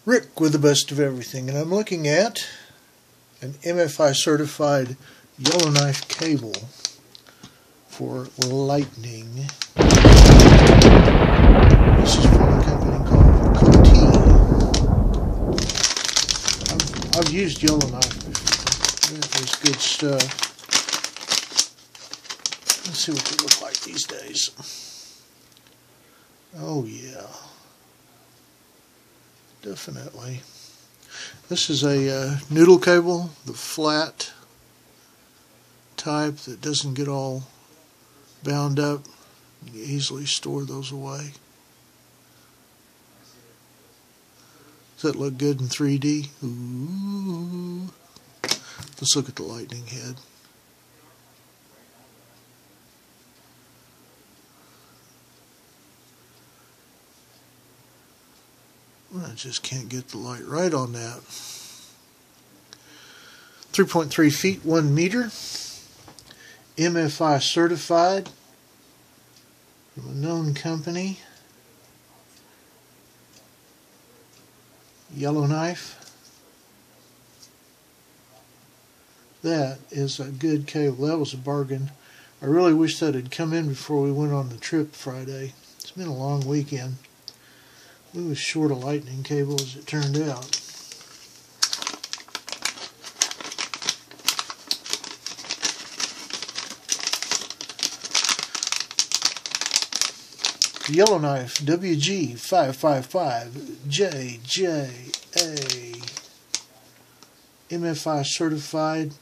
Rick with the best of everything, and I'm looking at an MFI certified Yellowknife cable for Lightning. This is from a company called Cottee. I've used Yellowknife before. It was good stuff. Let's see what they look like these days. Oh yeah. Definitely. This is a noodle cable, the flat type that doesn't get all bound up. You can easily store those away. Does that look good in 3D? Ooh. Let's look at the Lightning head. I just can't get the light right on that. 3.3 feet, 1 meter. MFI certified from a known company. Yellowknife. That is a good cable. That was a bargain. I really wish that had come in before we went on the trip Friday. It's been a long weekend. We was short a Lightning cable as it turned out. The Yellowknife WG555JJA MFI certified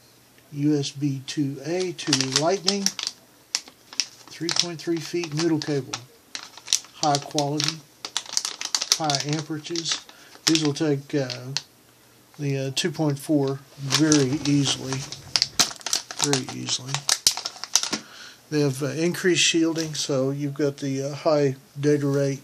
USB2A to Lightning 3.3 feet noodle cable. High quality. High amperages. These will take the 2.4 very easily. Very easily. They have increased shielding, so you've got the high data rate.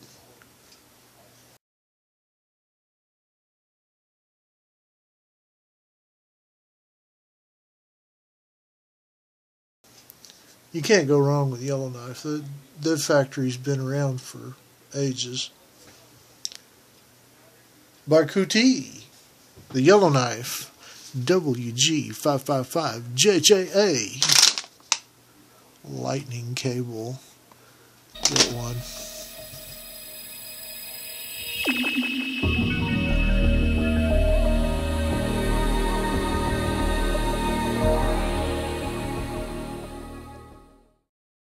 You can't go wrong with Yellowknife. That factory's been around for ages. By Cottee, the Yellowknife WG555JJA Lightning cable. Get one.